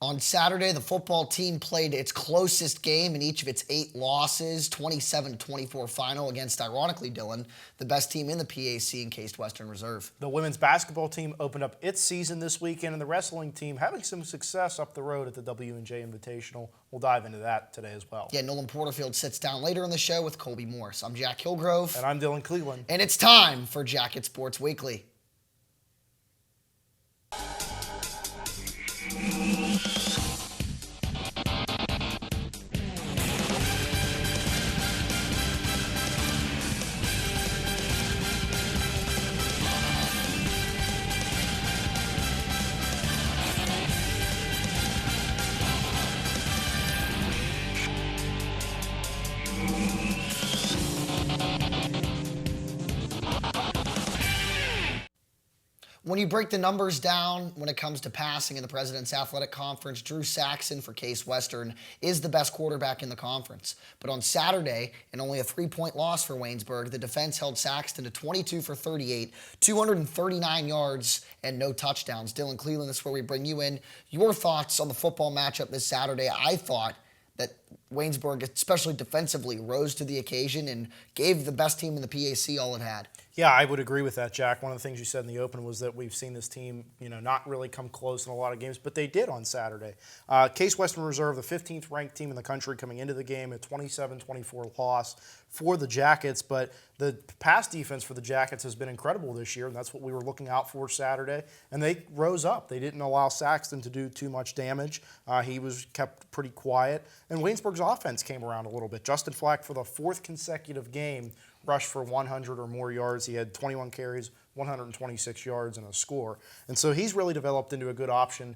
On Saturday, the football team played its closest game in each of its 8 losses, 27-24 final against, ironically, Dylan, the best team in the PAC in Case Western Reserve. The women's basketball team opened up its season this weekend, and the wrestling team having some success up the road at the W&J Invitational. We'll dive into that today as well. Yeah, Nolan Porterfield sits down later in the show with Colby Morris. I'm Jack Hillgrove. And I'm Dylan Cleland. And it's time for Jacket Sports Weekly. When you break the numbers down when it comes to passing in the President's Athletic Conference, Drew Saxon for Case Western is the best quarterback in the conference. But on Saturday, in only a 3-point loss for Waynesburg, the defense held Saxton to 22 for 38, 239 yards, and no touchdowns. Dylan Cleland, this is where we bring you in. Your thoughts on the football matchup this Saturday. I thought that Waynesburg, especially defensively, rose to the occasion and gave the best team in the PAC all it had. Yeah, I would agree with that, Jack. One of the things you said in the open was that we've seen this team, not really come close in a lot of games, but they did on Saturday. Case Western Reserve, the 15th ranked team in the country coming into the game, a 27-24 loss for the Jackets, but the pass defense for the Jackets has been incredible this year, and that's what we were looking out for Saturday, and they rose up. They didn't allow Saxton to do too much damage. He was kept pretty quiet, and Waynesburg's offense came around a little bit. Justin Flack, for the 4th consecutive game, rushed for 100 or more yards. He had 21 carries, 126 yards, and a score. And so he's really developed into a good option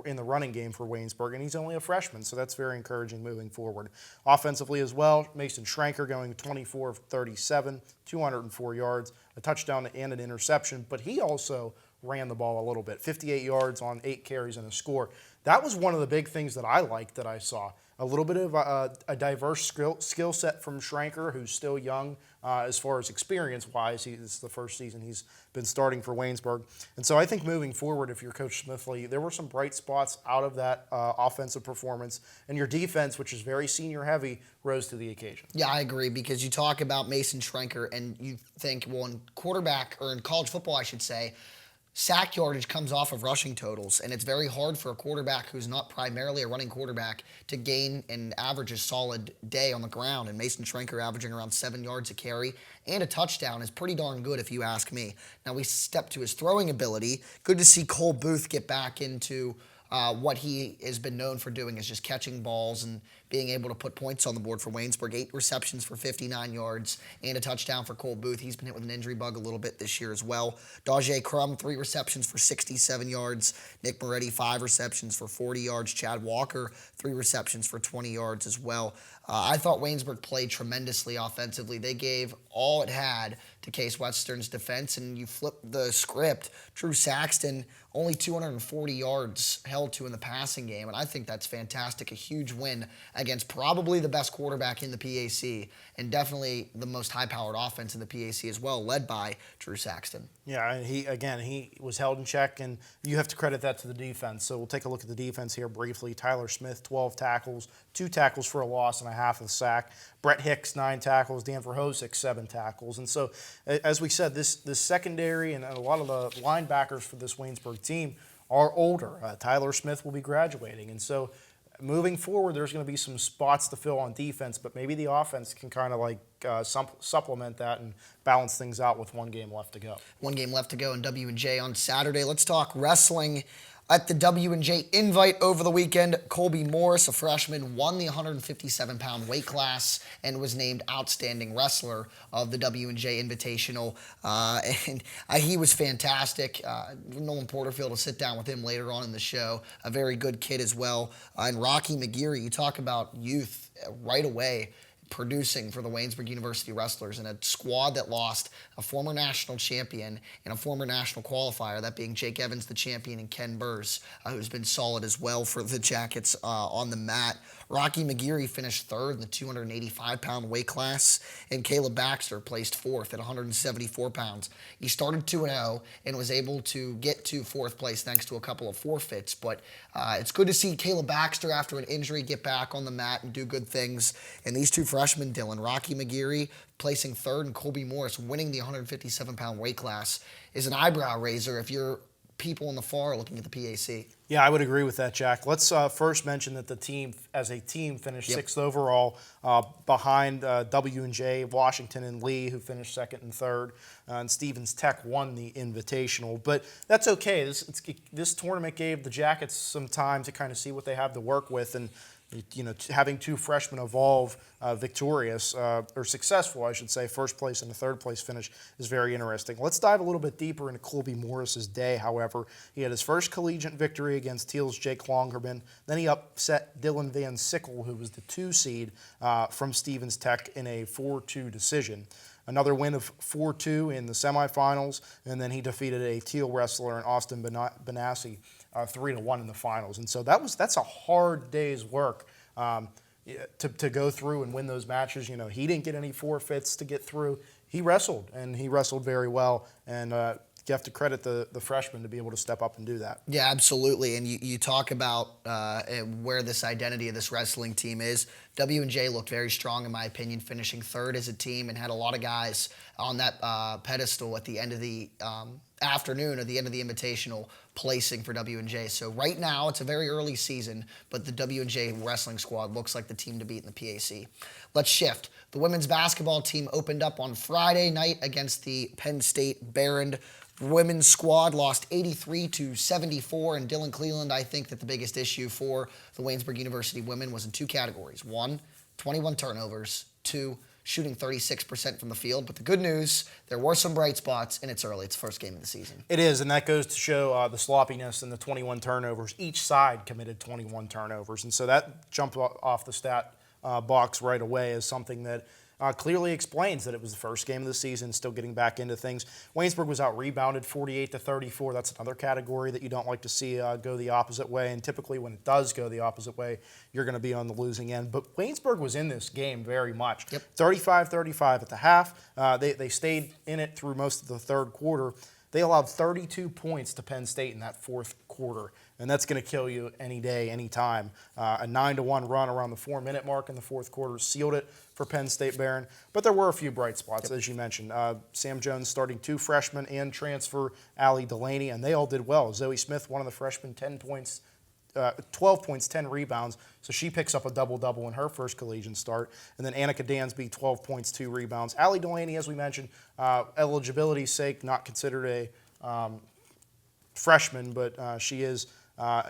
in the running game for Waynesburg, and he's only a freshman, so that's very encouraging moving forward. Offensively as well, Mason Schranker going 24 of 37, 204 yards, a touchdown and an interception, but he also ran the ball a little bit, 58 yards on 8 carries and a score. That was one of the big things that I liked that I saw. A little bit of a diverse skill set from Schranker, who's still young as far as experience-wise. This is the first season he's been starting for Waynesburg. And so I think moving forward, if you're Coach Smithley, there were some bright spots out of that offensive performance. And your defense, which is very senior-heavy, rose to the occasion. Yeah, I agree, because you talk about Mason Schranker and you think, well, in quarterback, or in college football, I should say, sack yardage comes off of rushing totals, and it's very hard for a quarterback who's not primarily a running quarterback to gain and average a solid day on the ground. And Mason Schranker averaging around 7 yards a carry and a touchdown is pretty darn good if you ask me. Now we step to his throwing ability. Good to see Cole Booth get back into what he has been known for doing, is just catching balls and being able to put points on the board for Waynesburg. 8 receptions for 59 yards and a touchdown for Cole Booth. He's been hit with an injury bug a little bit this year as well. Dajay Crum, 3 receptions for 67 yards. Nick Moretti, 5 receptions for 40 yards. Chad Walker, 3 receptions for 20 yards as well. I thought Waynesburg played tremendously offensively. They gave all it had to Case Western's defense, and you flip the script. Drew Saxton, only 240 yards held to in the passing game, and I think that's fantastic. A huge win against probably the best quarterback in the PAC, and definitely the most high-powered offense in the PAC as well, led by Drew Saxton. Yeah, and he was held in check, and you have to credit that to the defense. So we'll take a look at the defense here briefly. Tyler Smith, 12 tackles, 2 tackles for a loss and a half of a sack. Brett Hicks, 9 tackles. Dan Verhosik, 7 tackles. And so, as we said, this secondary and a lot of the linebackers for this Waynesburg team are older. Tyler Smith will be graduating, and so moving forward, there's going to be some spots to fill on defense, but maybe the offense can kind of supplement that and balance things out with 1 game left to go. 1 game left to go in W&J on Saturday. Let's talk wrestling. At the W&J Invite over the weekend, Colby Morris, a freshman, won the 157-pound weight class and was named Outstanding Wrestler of the W&J Invitational. And he was fantastic. Nolan Porterfield will sit down with him later on in the show. A very good kid as well. And Rocky McGeary, you talk about youth right away. producing for the Waynesburg University Wrestlers in a squad that lost a former national champion and a former national qualifier, that being Jake Evans, the champion, and Ken Burrs, who's been solid as well for the Jackets on the mat. Rocky McGeary finished third in the 285-pound weight class, and Caleb Baxter placed fourth at 174 pounds. He started 2-0 and was able to get to fourth place thanks to a couple of forfeits, but it's good to see Caleb Baxter, after an injury, get back on the mat and do good things. And these two freshmen, Dylan, Rocky McGeary placing third and Colby Morris winning the 157-pound weight class, is an eyebrow raiser if you're people in the far looking at the PAC. Yeah, I would agree with that, Jack. Let's first mention that the team, as a team, finished sixth overall behind W&J, Washington, and Lee, who finished second and third. And Stevens Tech won the Invitational. But that's okay. This tournament gave the Jackets some time to kind of see what they have to work with. And having two freshmen evolve victorious, or successful, I should say, first place and a third place finish is very interesting. Let's dive a little bit deeper into Colby Morris's day, however. He had his first collegiate victory against Teal's Jake Longerman. Then he upset Dylan Van Sickle, who was the 2 seed from Stevens Tech, in a 4-2 decision. Another win of 4-2 in the semifinals, and then he defeated a Teal wrestler in Austin Benassi 3-1 in the finals. And so that's a hard day's work to go through and win those matches. He didn't get any forfeits to get through. He wrestled, and he wrestled very well. And you have to credit the freshman to be able to step up and do that. Yeah, absolutely. And you talk about where this identity of this wrestling team is. W&J looked very strong, in my opinion, finishing third as a team, and had a lot of guys on that pedestal at the end of the afternoon or the end of the Invitational placing for W&J. So right now, it's a very early season, but the W&J wrestling squad looks like the team to beat in the PAC. Let's shift. The women's basketball team opened up on Friday night against the Penn State Barron women's squad, lost 83-74, and Dylan Cleland, I think that the biggest issue for the Waynesburg University women was in 2 categories. 1, 21 turnovers. 2, shooting 36% from the field. But the good news, there were some bright spots, and it's early. It's the first game of the season. It is, and that goes to show the sloppiness and the 21 turnovers. Each side committed 21 turnovers, and so that jumped off the stat box right away as something that clearly explains that it was the first game of the season, still getting back into things. Waynesburg was out-rebounded 48-34. That's another category that you don't like to see go the opposite way, and typically when it does go the opposite way, you're going to be on the losing end. But Waynesburg was in this game very much. 35-35 at the half. They stayed in it through most of the third quarter. They allowed 32 points to Penn State in that fourth quarter, and that's going to kill you any day, any time. A 9-1 run around the 4-minute mark in the fourth quarter sealed it for Penn State Barron. But there were a few bright spots, as you mentioned. Sam Jones starting 2 freshmen and transfer Allie Delaney, and they all did well. Zoe Smith, one of the freshmen, 12 points, 10 rebounds. So she picks up a double-double in her first collegiate start. And then Annika Dansby, 12 points, 2 rebounds. Allie Delaney, as we mentioned, eligibility's sake, not considered a freshman, but she is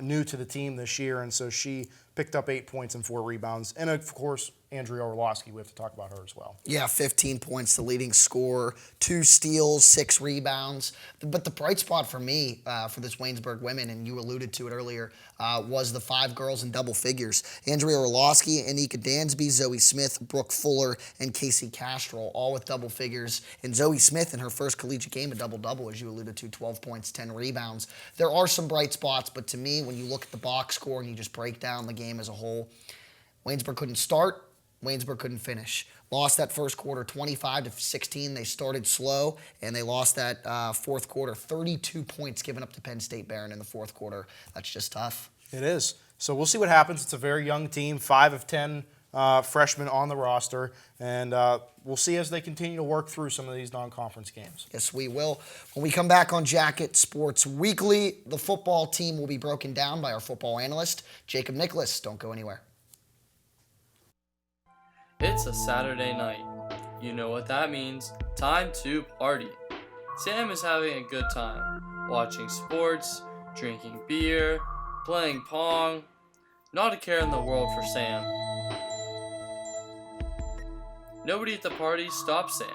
new to the team this year, and so she picked up 8 points and 4 rebounds. And, of course, Andrea Orlowski, we have to talk about her as well. Yeah, 15 points, the leading scorer, 2 steals, 6 rebounds. But the bright spot for me for this Waynesburg women, and you alluded to it earlier, was the 5 girls in double figures. Andrea Orlowski, Anika Dansby, Zoe Smith, Brooke Fuller, and Casey Castrol, all with double figures. And Zoe Smith, in her first collegiate game, a double-double, as you alluded to, 12 points, 10 rebounds. There are some bright spots, but to me, when you look at the box score and you just break down the game as a whole, Waynesburg couldn't start. Waynesburg couldn't finish. Lost that first quarter 25-16. They started slow, and they lost that fourth quarter. 32 points given up to Penn State Barron in the fourth quarter. That's just tough. It is. So we'll see what happens. It's a very young team, 5 of 10 freshmen on the roster, and we'll see as they continue to work through some of these non-conference games. Yes, we will. When we come back on Jacket Sports Weekly, the football team will be broken down by our football analyst, Jacob Nicholas. Don't go anywhere. It's a Saturday night. You know what that means. Time to party. Sam is having a good time, watching sports, drinking beer, playing Pong. Not a care in the world for Sam. Nobody at the party stopped Sam.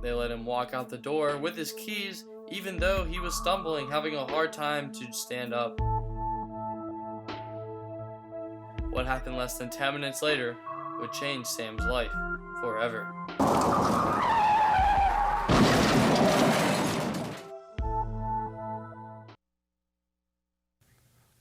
They let him walk out the door with his keys, even though he was stumbling, having a hard time to stand up. What happened less than 10 minutes later would change Sam's life forever.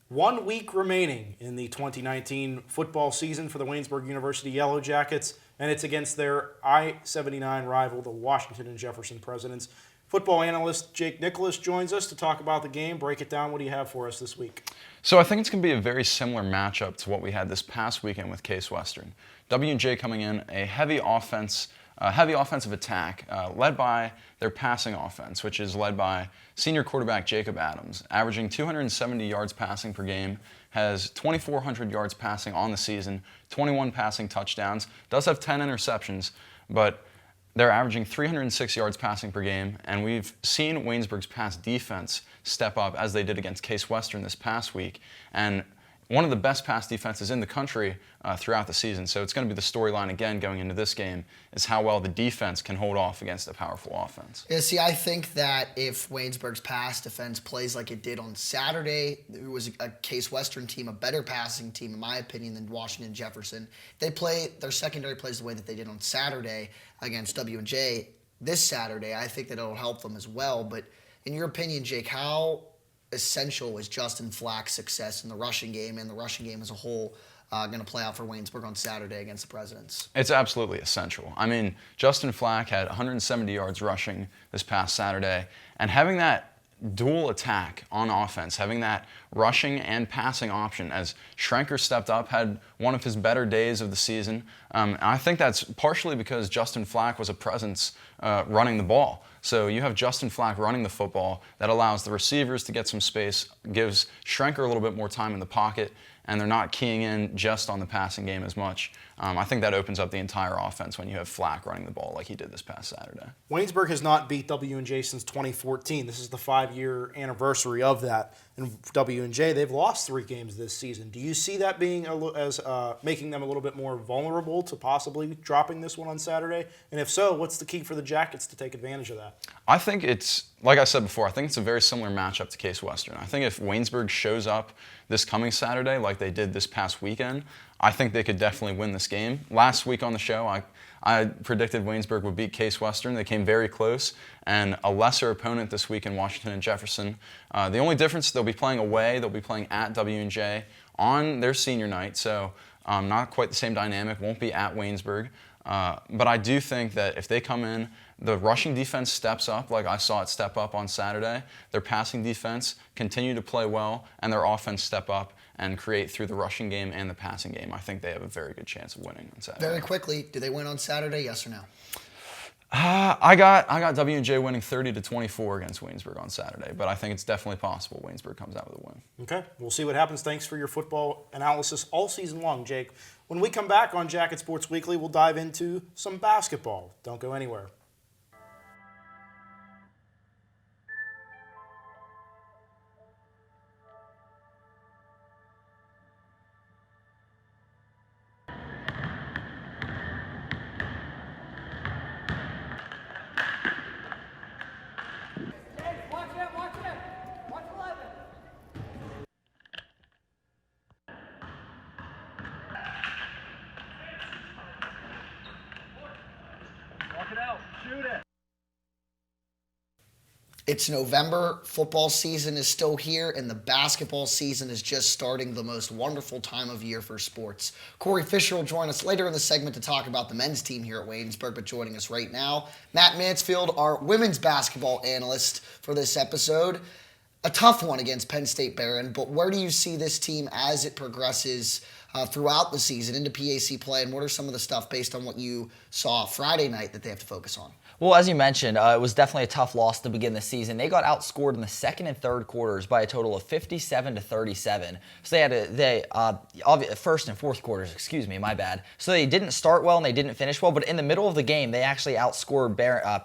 One week remaining in the 2019 football season for the Waynesburg University Yellow Jackets, and it's against their I-79 rival, the Washington and Jefferson Presidents. Football analyst Jake Nicholas joins us to talk about the game, break it down. What do you have for us this week? So I think it's going to be a very similar matchup to what we had this past weekend with Case Western. W&J coming in a heavy offensive attack led by their passing offense, which is led by senior quarterback Jacob Adams, averaging 270 yards passing per game, has 2,400 yards passing on the season, 21 passing touchdowns, does have 10 interceptions, but they're averaging 306 yards passing per game, and we've seen Waynesburg's pass defense step up as they did against Case Western this past week, and one of the best pass defenses in the country throughout the season. So it's going to be the storyline again going into this game is how well the defense can hold off against a powerful offense. Yeah, see, I think that if Waynesburg's pass defense plays like it did on Saturday, it was a Case Western team, a better passing team, in my opinion, than Washington Jefferson. They play their secondary plays the way that they did on Saturday against W&J this Saturday. I think that it'll help them as well. But in your opinion, Jake, how essential is Justin Flack's success in the rushing game and the rushing game as a whole going to play out for Waynesburg on Saturday against the Presidents? It's absolutely essential. I mean, Justin Flack had 170 yards rushing this past Saturday, and having that dual attack on offense, having that rushing and passing option as Schrenker stepped up, had one of his better days of the season. I think that's partially because Justin Flack was a presence running the ball. So you have Justin Flack running the football. That allows the receivers to get some space, gives Schrenker a little bit more time in the pocket, and they're not keying in just on the passing game as much. I think that opens up the entire offense when you have Flack running the ball like he did this past Saturday. Waynesburg has not beat W&J since 2014. This is the 5-year anniversary of that. And W&J, they've lost 3 games this season. Do you see that being making them a little bit more vulnerable to possibly dropping this one on Saturday? And if so, what's the key for the Jackets to take advantage of that? I think it's, like I said before, I think it's a very similar matchup to Case Western. I think if Waynesburg shows up this coming Saturday like they did this past weekend, I think they could definitely win this game. Last week on the show, I predicted Waynesburg would beat Case Western. They came very close, and a lesser opponent this week in Washington and Jefferson. The only difference, they'll be playing away. They'll be playing at W&J on their senior night, so not quite the same dynamic. Won't be at Waynesburg. But I do think that if they come in, the rushing defense steps up like I saw it step up on Saturday. Their passing defense continue to play well, and their offense step up and create through the rushing game and the passing game. I think they have a very good chance of winning on Saturday. Very quickly, do they win on Saturday, yes or no? I got W&J winning 30-24 against Waynesburg on Saturday, but I think it's definitely possible Waynesburg comes out with a win. Okay, we'll see what happens. Thanks for your football analysis all season long, Jake. When we come back on Jacket Sports Weekly, we'll dive into some basketball. Don't go anywhere. It's November, football season is still here, and the basketball season is just starting, the most wonderful time of year for sports. Corey Fisher will join us later in the segment to talk about the men's team here at Waynesburg, but joining us right now, Matt Mansfield, our women's basketball analyst for this episode. A tough one against Penn State Barron, but where do you see this team as it progresses throughout the season into PAC play, and what are some of the stuff based on what you saw Friday night that they have to focus on? Well, as you mentioned, it was definitely a tough loss to begin the season. They got outscored in the second and third quarters by a total of 57-37. So they had first and fourth quarters, my bad. So they didn't start well and they didn't finish well, but in the middle of the game, they actually outscored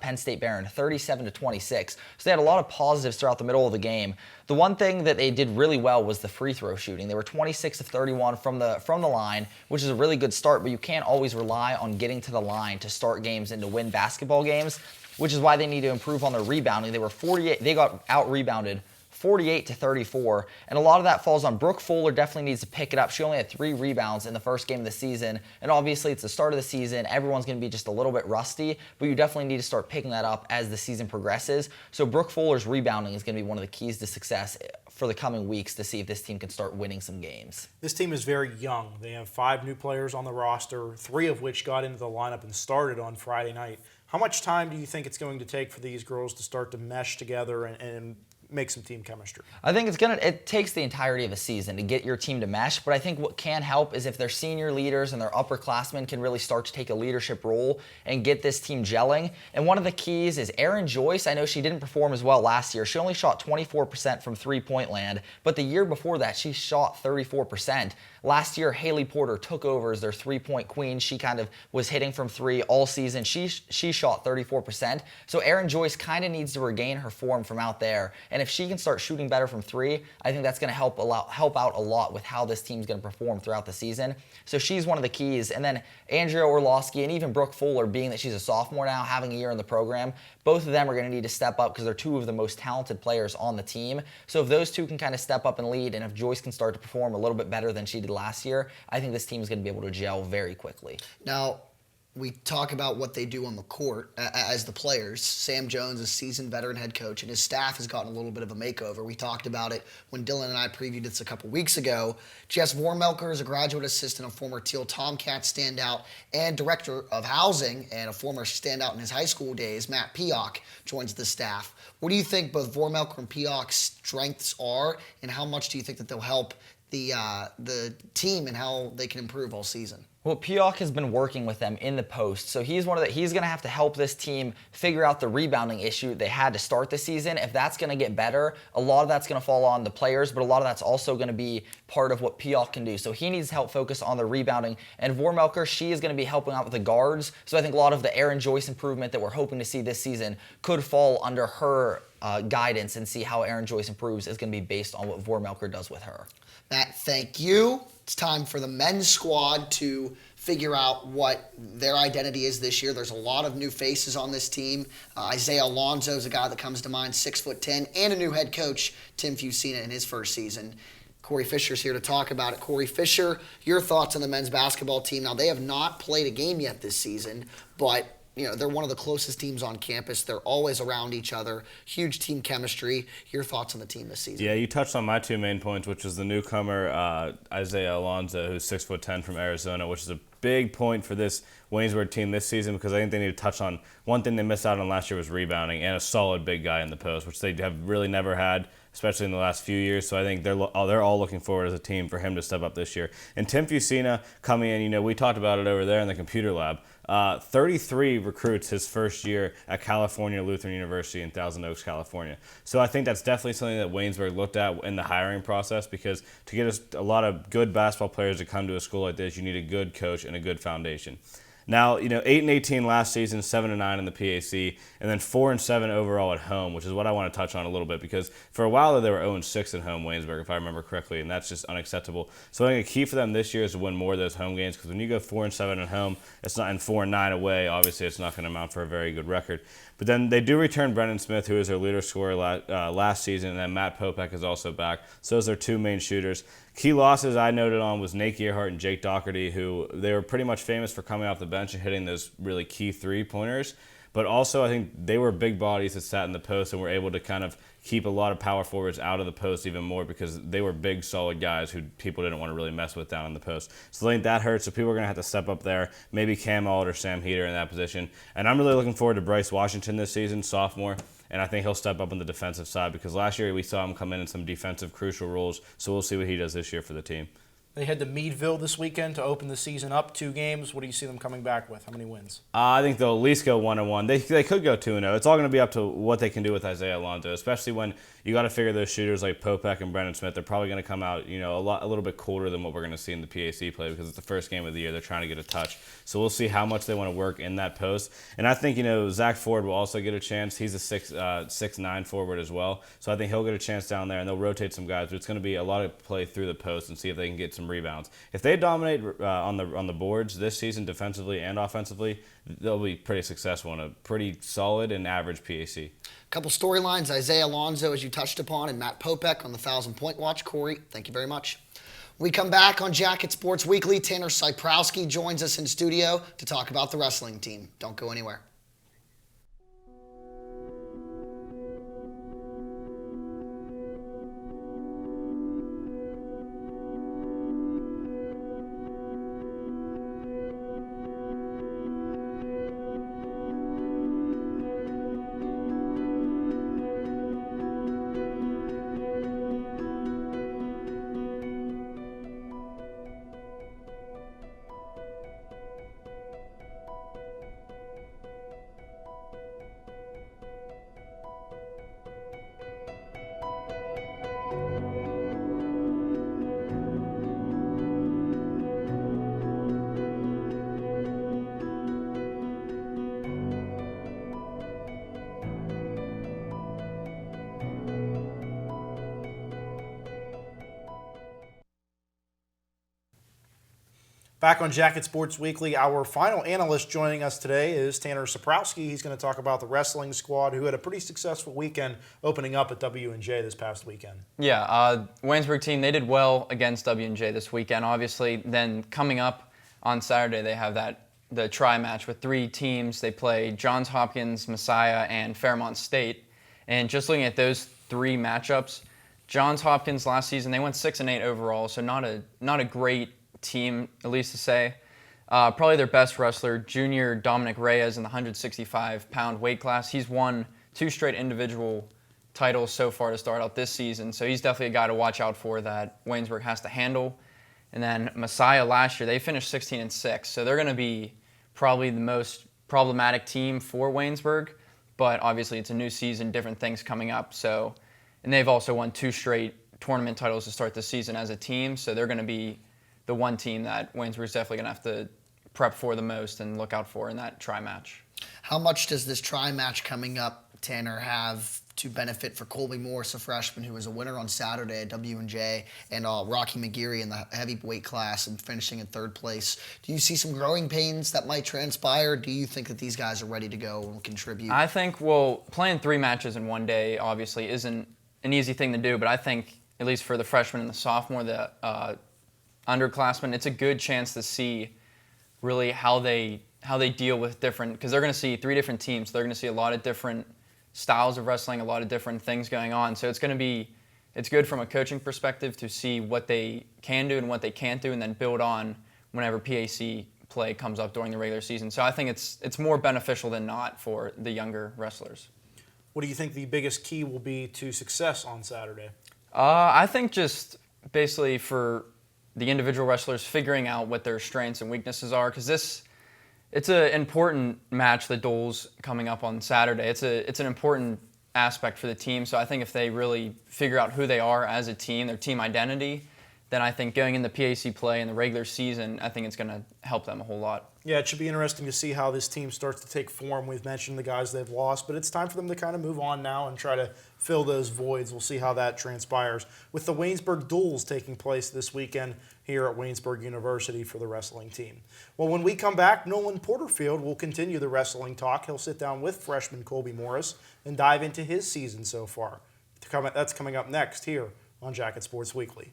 Penn State Barron 37-26. So they had a lot of positives throughout the middle of the game. The one thing that they did really well was the free throw shooting. They were 26 of 31 from the line, which is a really good start, but you can't always rely on getting to the line to start games and to win basketball games, which is why they need to improve on their rebounding. They got out-rebounded 48-34. And a lot of that falls on Brooke Fuller. Definitely needs to pick it up. She only had 3 rebounds in the first game of the season. And obviously, it's the start of the season. Everyone's going to be just a little bit rusty, but you definitely need to start picking that up as the season progresses. So Brooke Fuller's rebounding is going to be one of the keys to success for the coming weeks to see if this team can start winning some games. This team is very young. They have 5 new players on the roster, 3 of which got into the lineup and started on Friday night. How much time do you think it's going to take for these girls to start to mesh together and make some team chemistry? I think it takes the entirety of a season to get your team to mesh, but I think what can help is if their senior leaders and their upperclassmen can really start to take a leadership role and get this team gelling. And one of the keys is Erin Joyce. I know she didn't perform as well last year. She only shot 24% from three-point land, but the year before that, she shot 34%. Last year, Haley Porter took over as their three-point queen. She kind of was hitting from 3 all season. She shot 34%. So Erin Joyce kind of needs to regain her form from out there. And if she can start shooting better from 3, I think that's going to help out a lot with how this team's going to perform throughout the season. So she's one of the keys. And then Andrea Orlowski and even Brooke Fuller, being that she's a sophomore now, having a year in the program, both of them are going to need to step up because they're 2 of the most talented players on the team. So if those 2 can kind of step up and lead, and if Joyce can start to perform a little bit better than she did last year, I think this team is going to be able to gel very quickly. Now, we talk about what they do on the court as the players. Sam Jones is a seasoned veteran head coach, and his staff has gotten a little bit of a makeover. We talked about it when Dylan and I previewed this a couple weeks ago. Jess Vormelker is a graduate assistant, a former Teal Tomcats standout, and director of housing, and a former standout in his high school days. Matt Pioch joins the staff. What do you think both Vormelker and Pioch's strengths are, and how much do you think that they'll help the team and how they can improve all season? Well, Pioch has been working with them in the post, so he's going to have to help this team figure out the rebounding issue they had to start the season. If that's going to get better, a lot of that's going to fall on the players, but a lot of that's also going to be part of what Pioch can do. So he needs to help focus on the rebounding. And Vormelker, she is going to be helping out with the guards. So I think a lot of the Erin Joyce improvement that we're hoping to see this season could fall under her guidance, and see how Erin Joyce improves is going to be based on what Vormelker does with her. Matt, thank you. It's time for the men's squad to figure out what their identity is this year. There's a lot of new faces on this team. Isaiah Alonso is a guy that comes to mind, 6'10", and a new head coach, Tim Fusina, in his first season. Corey Fisher's here to talk about it. Corey Fisher, your thoughts on the men's basketball team. Now, they have not played a game yet this season, but they're one of the closest teams on campus. They're always around each other. Huge team chemistry. Your thoughts on the team this season? Yeah, you touched on my 2 main points, which is the newcomer, Isaiah Alonso, who's 6'10" from Arizona, which is a big point for this Waynesburg team this season, because I think they need to touch on one thing they missed out on last year was rebounding and a solid big guy in the post, which they have really never had, especially in the last few years. So I think they're all looking forward as a team for him to step up this year. And Tim Fusina coming in, we talked about it over there in the computer lab. 33 recruits his first year at California Lutheran University in Thousand Oaks, California. So I think that's definitely something that Waynesburg looked at in the hiring process, because to get a lot of good basketball players to come to a school like this, you need a good coach and a good foundation. Now, 8-18 last season, 7-9 in the PAC, and then 4-7 overall at home, which is what I want to touch on a little bit, because for a while they were 0-6 at home, Waynesburg, if I remember correctly, and that's just unacceptable. So I think a key for them this year is to win more of those home games, because when you go 4-7 at home, it's not, and 4-9 away, obviously it's not going to amount for a very good record. But then they do return Brendan Smith, who is their leader scorer last season, and then Matt Popek is also back. So those are 2 main shooters. Key losses I noted on was Nate Gearhart and Jake Doherty, who they were pretty much famous for coming off the bench and hitting those really key 3-pointers. But also I think they were big bodies that sat in the post and were able to kind of keep a lot of power forwards out of the post even more, because they were big, solid guys who people didn't want to really mess with down in the post. So I think that hurts. So people are going to have to step up there. Maybe Cam Auld or Sam Heater in that position. And I'm really looking forward to Bryce Washington this season, sophomore. And I think he'll step up on the defensive side, because last year we saw him come in some defensive crucial roles. So we'll see what he does this year for the team. They head to Meadville this weekend to open the season up. 2 games. What do you see them coming back with? How many wins? I think they'll at least go 1-1. They could go 2-0. It's all going to be up to what they can do with Isaiah Alonso, especially when you got to figure those shooters like Popek and Brendan Smith. They're probably going to come out, a little bit colder than what we're going to see in the PAC play, because it's the first game of the year. They're trying to get a touch, so we'll see how much they want to work in that post. And I think Zach Ford will also get a chance. He's a 6'9" forward as well, so I think he'll get a chance down there, and they'll rotate some guys. But it's going to be a lot of play through the post and see if they can get some some rebounds. If they dominate on the boards this season, defensively and offensively, they'll be pretty successful in a pretty solid and average PAC. A couple storylines: Isaiah Alonso, as you touched upon, and Matt Popek on the 1,000-point watch. Corey, thank you very much. When we come back on Jacket Sports Weekly, Tanner Cyprowski joins us in studio to talk about the wrestling team. Don't go anywhere. Back on Jacket Sports Weekly, our final analyst joining us today is Tanner Cyprowski. He's going to talk about the wrestling squad, who had a pretty successful weekend opening up at W&J this past weekend. Yeah, Waynesburg team, they did well against W&J this weekend. Obviously, then coming up on Saturday, they have the tri-match with 3 teams. They play Johns Hopkins, Messiah, and Fairmont State. And just looking at those 3 matchups, Johns Hopkins last season, they went 6-8 overall, so not a great team, at least to say. Probably their best wrestler, junior Dominic Reyes, in the 165-pound weight class. He's won 2 straight individual titles so far to start out this season, so he's definitely a guy to watch out for that Waynesburg has to handle. And then Messiah last year, they finished 16-6, so they're going to be probably the most problematic team for Waynesburg, but obviously it's a new season, different things coming up. So, and they've also won 2 straight tournament titles to start the season as a team, so they're going to be the one team that Waynesburg's definitely going to have to prep for the most and look out for in that tri-match. How much does this tri-match coming up, Tanner, have to benefit for Colby Morris, a freshman who was a winner on Saturday at W&J, and Rocky McGeary in the heavyweight class and finishing in 3rd place? Do you see some growing pains that might transpire? Do you think that these guys are ready to go and will contribute? I think, well, playing 3 matches in one day obviously isn't an easy thing to do, but I think, at least for the freshman and the sophomore, the underclassmen, it's a good chance to see really how they deal with different, because they're going to see 3 different teams. So they're going to see a lot of different styles of wrestling, a lot of different things going on. So it's good from a coaching perspective to see what they can do and what they can't do, and then build on whenever PAC play comes up during the regular season. So I think it's more beneficial than not for the younger wrestlers. What do you think the biggest key will be to success on Saturday? I think just basically for the individual wrestlers figuring out what their strengths and weaknesses are, because it's an important match, the duels coming up on Saturday. It's an important aspect for the team, so I think if they really figure out who they are as a team, their team identity, then I think going into PAC play in the regular season, I think it's going to help them a whole lot. Yeah, it should be interesting to see how this team starts to take form. We've mentioned the guys they've lost, but it's time for them to kind of move on now and try to fill those voids. We'll see how that transpires. With the Waynesburg duels taking place this weekend here at Waynesburg University for the wrestling team. Well, when we come back, Nolan Porterfield will continue the wrestling talk. He'll sit down with freshman Colby Morris and dive into his season so far. That's coming up next here on Jacket Sports Weekly.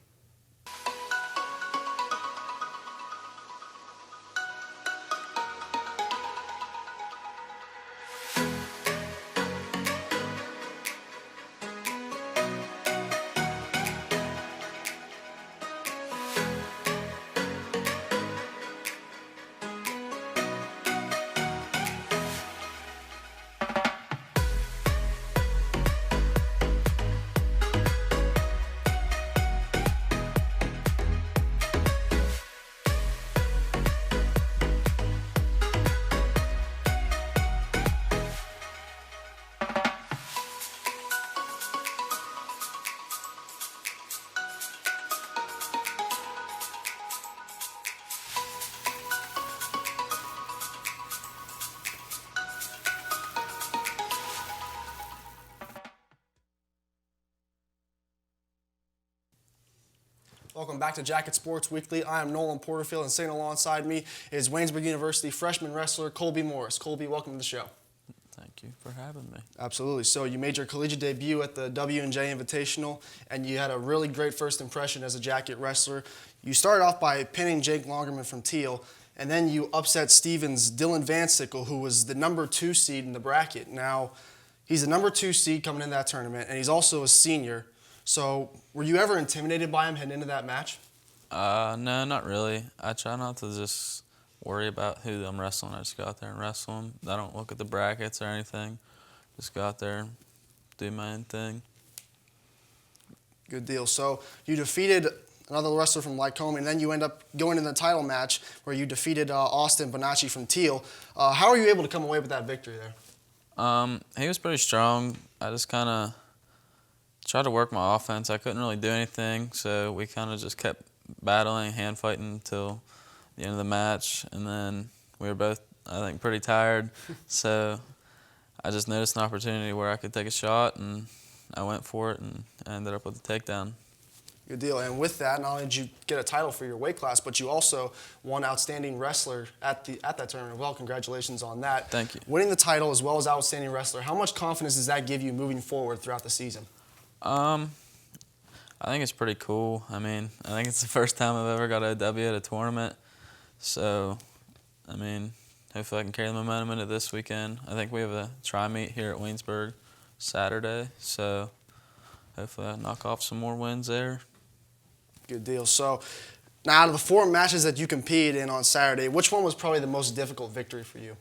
Welcome back to Jacket Sports Weekly. I am Nolan Porterfield, and sitting alongside me is Waynesburg University freshman wrestler Colby Morris. Colby, welcome to the show. Thank you for having me. Absolutely. So you made your collegiate debut at the W&J Invitational, and you had a really great first impression as a Jacket wrestler. You started off by pinning Jake Longerman from Teal, and then you upset Stevens' Dylan Van Sickle, who was the number 2 seed in the bracket. Now, he's the number 2 seed coming into that tournament, and he's also a senior. So were you ever intimidated by him heading into that match? No, not really. I try not to just worry about who I'm wrestling. I just go out there and wrestle them. I don't look at the brackets or anything. Just go out there and do my own thing. Good deal. So you defeated another wrestler from Lycoming, and then you end up going in the title match where you defeated Austin Bonacci from Teal. How were you able to come away with that victory there? He was pretty strong. I just kind of tried to work my offense. I couldn't really do anything, so we kind of just kept battling, hand fighting until the end of the match, and then we were both, I think, pretty tired. So I just noticed an opportunity where I could take a shot, and I went for it, and I ended up with the takedown. Good deal. And with that, not only did you get a title for your weight class, but you also won Outstanding Wrestler at that tournament. Well, congratulations on that. Thank you. Winning the title as well as Outstanding Wrestler, how much confidence does that give you moving forward throughout the season? I think it's pretty cool. I mean, I think it's the first time I've ever got a W at a tournament. So, I mean, hopefully I can carry the momentum into this weekend. I think we have a tri-meet here at Waynesburg Saturday, so hopefully I knock off some more wins there. Good deal. So, now out of the 4 matches that you competed in on Saturday, which one was probably the most difficult victory for you?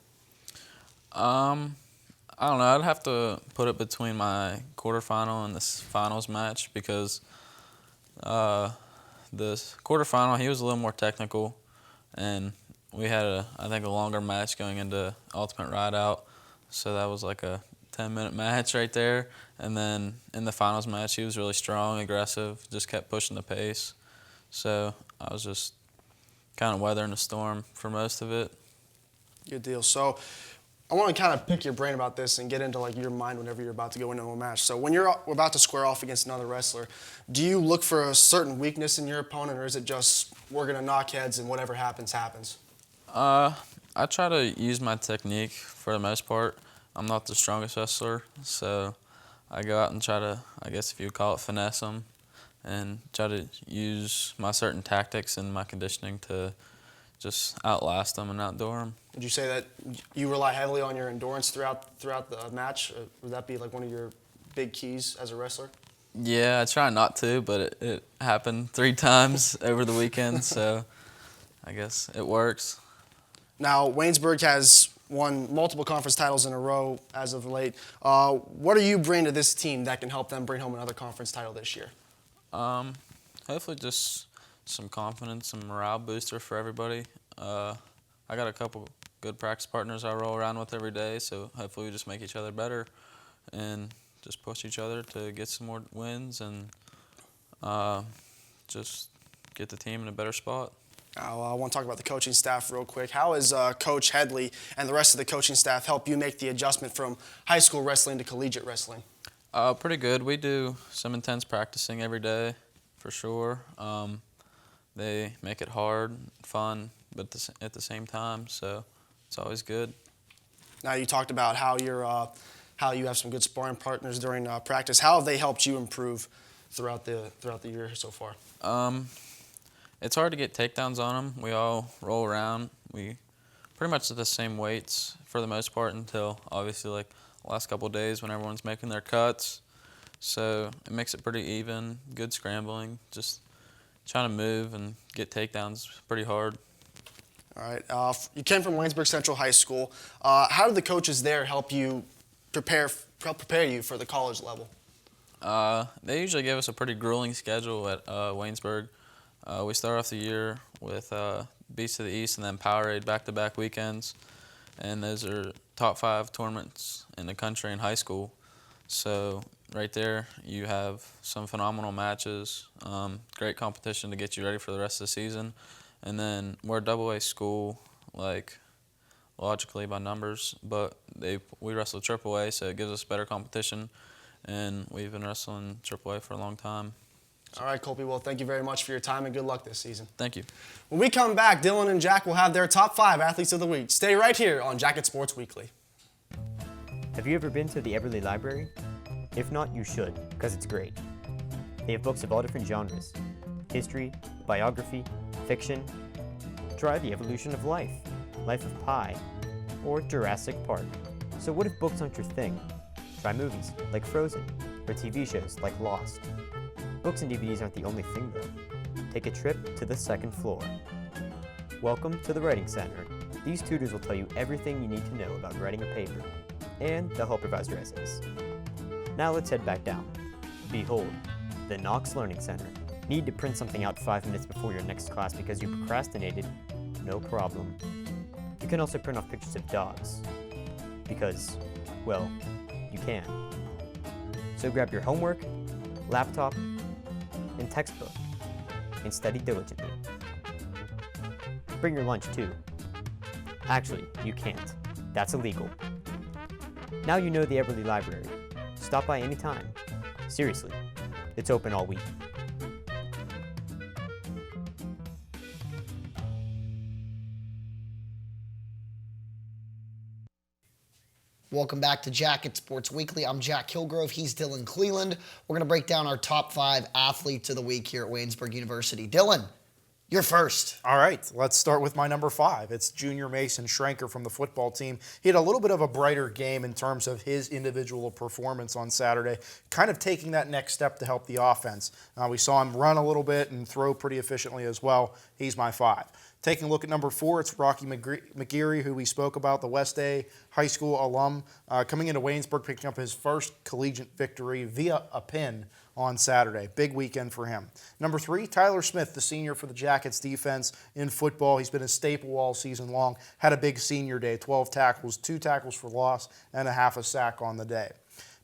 I don't know. I'd have to put it between my quarterfinal and this finals match because the quarterfinal, he was a little more technical, and we had, I think, a longer match going into Ultimate Rideout, so that was like a 10-minute match right there. And then in the finals match, he was really strong, aggressive, just kept pushing the pace. So I was just kind of weathering the storm for most of it. Good deal. So, I want to kind of pick your brain about this and get into like your mind whenever you're about to go into a match. So when you're about to square off against another wrestler, do you look for a certain weakness in your opponent, or is it just we're going to knock heads and whatever happens, happens? I try to use my technique for the most part. I'm not the strongest wrestler, so I go out and try to, I guess if you would call it, finesse them and try to use my certain tactics and my conditioning to just outlast them and outdoor them. Would you say that you rely heavily on your endurance throughout the match? Would that be like one of your big keys as a wrestler? Yeah, I try not to, but it happened 3 times over the weekend, so I guess it works. Now, Waynesburg has won multiple conference titles in a row as of late. What are you bringing to this team that can help them bring home another conference title this year? Hopefully just some confidence and morale booster for everybody. I got a couple good practice partners I roll around with every day, so hopefully we just make each other better and just push each other to get some more wins and just get the team in a better spot. I want to talk about the coaching staff real quick. How has Coach Headley and the rest of the coaching staff helped you make the adjustment from high school wrestling to collegiate wrestling? Pretty good. We do some intense practicing every day, for sure. They make it hard, fun, but at the same time, so it's always good. Now you talked about how you have some good sparring partners during practice. How have they helped you improve throughout the year so far? It's hard to get takedowns on them. We all roll around. We pretty much at the same weights for the most part until obviously like the last couple of days when everyone's making their cuts. So it makes it pretty even, good scrambling, just trying to move and get takedowns pretty hard. All right. You came from Waynesburg Central High School. How did the coaches there help you prepare you for the college level? They usually give us a pretty grueling schedule at Waynesburg. We start off the year with Beast of the East and then Powerade back-to-back weekends. And those are top 5 tournaments in the country in high school. So right there, you have some phenomenal matches, great competition to get you ready for the rest of the season. And then we're a double-A school, like logically by numbers, but we wrestle AAA, so it gives us better competition. And we've been wrestling AAA for a long time. All right, Colby. Well, thank you very much for your time and good luck this season. Thank you. When we come back, Dylan and Jack will have their top 5 athletes of the week. Stay right here on Jacket Sports Weekly. Have you ever been to the Everly Library? If not, you should, because it's great. They have books of all different genres: history, biography, fiction. Try The Evolution of Life, Life of Pi, or Jurassic Park. So what if books aren't your thing? Try movies like Frozen, or TV shows like Lost. Books and DVDs aren't the only thing though. Take a trip to the 2nd floor. Welcome to the Writing Center. These tutors will tell you everything you need to know about writing a paper, and they'll help revise your essays. Now let's head back down. Behold, the Knox Learning Center. Need to print something out 5 minutes before your next class because you procrastinated? No problem. You can also print off pictures of dogs. Because, well, you can. So grab your homework, laptop, and textbook, and study diligently. Bring your lunch too. Actually, you can't. That's illegal. Now you know the Everly Library. Stop by anytime. Seriously, it's open all week. Welcome back to Jacket Sports Weekly. I'm Jack Hillgrove. He's Dylan Cleland. We're going to break down our top 5 athletes of the week here at Waynesburg University. Dylan, you're first. All right, let's start with my number 5. It's junior Mason Schrenker from the football team. He had a little bit of a brighter game in terms of his individual performance on Saturday, kind of taking that next step to help the offense. We saw him run a little bit and throw pretty efficiently as well. He's my 5. Taking a look at number 4, it's Rocky McGeary, who we spoke about, the West A High School alum, coming into Waynesburg, picking up his first collegiate victory via a pin on Saturday. Big weekend for him. Number 3, Tyler Smith, the senior for the Jackets defense in football. He's been a staple all season long. Had a big senior day, 12 tackles, 2 tackles for loss, and a half a sack on the day.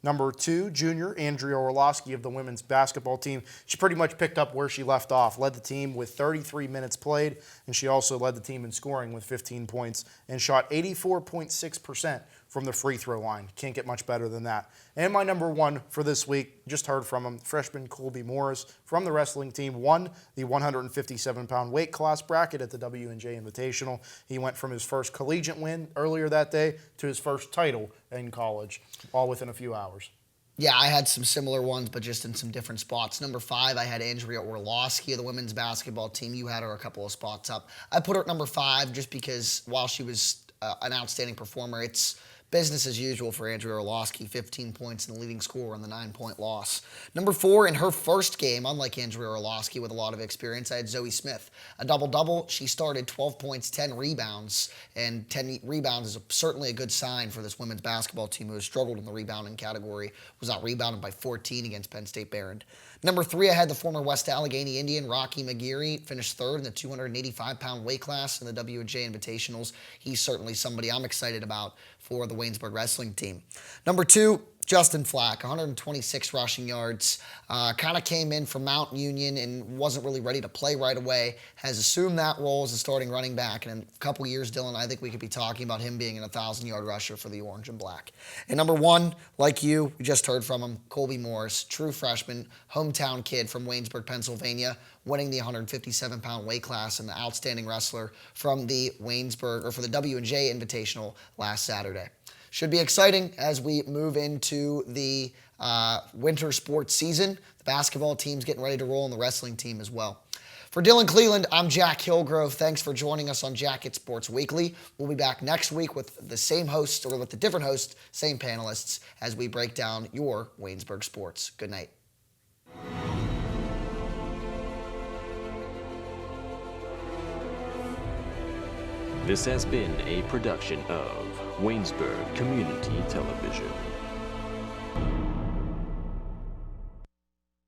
Number 2, junior Andrea Orlowski of the women's basketball team. She pretty much picked up where she left off, led the team with 33 minutes played, and she also led the team in scoring with 15 points and shot 84.6% from the free throw line. Can't get much better than that. And my number 1 for this week, just heard from him, freshman Colby Morris from the wrestling team, won the 157-pound weight class bracket at the W&J Invitational. He went from his first collegiate win earlier that day to his first title in college, all within a few hours. Yeah, I had some similar ones, but just in some different spots. Number 5, I had Andrea Orlowski of the women's basketball team. You had her a couple of spots up. I put her at number 5 just because while she was an outstanding performer, it's business as usual for Andrea Orlowski, 15 points and the leading scorer on the 9-point loss. Number 4, in her first game, unlike Andrea Orlowski with a lot of experience, I had Zoe Smith. A double-double. She started 12 points, 10 rebounds, and 10 rebounds is certainly a good sign for this women's basketball team who has struggled in the rebounding category, was out-rebounded by 14 against Penn State Behrend. Number 3, I had the former West Allegheny Indian, Rocky McGeary, finished 3rd in the 285-pound weight class in the W&J Invitationals. He's certainly somebody I'm excited about for the Waynesburg wrestling team. Number 2, Justin Flack, 126 rushing yards, kind of came in from Mount Union and wasn't really ready to play right away, has assumed that role as a starting running back, and in a couple years, Dylan, I think we could be talking about him being an 1,000-yard rusher for the Orange and Black. And number 1, like you, we just heard from him, Colby Morris, true freshman, hometown kid from Waynesburg, Pennsylvania, winning the 157-pound weight class and the outstanding wrestler from the Waynesburg, or for the W&J Invitational last Saturday. Should be exciting as we move into the winter sports season. The basketball team's getting ready to roll and the wrestling team as well. For Dylan Cleland, I'm Jack Hillgrove. Thanks for joining us on Jacket Sports Weekly. We'll be back next week with the same hosts, or with the different hosts, same panelists, as we break down your Waynesburg sports. Good night. This has been a production of Waynesburg Community Television.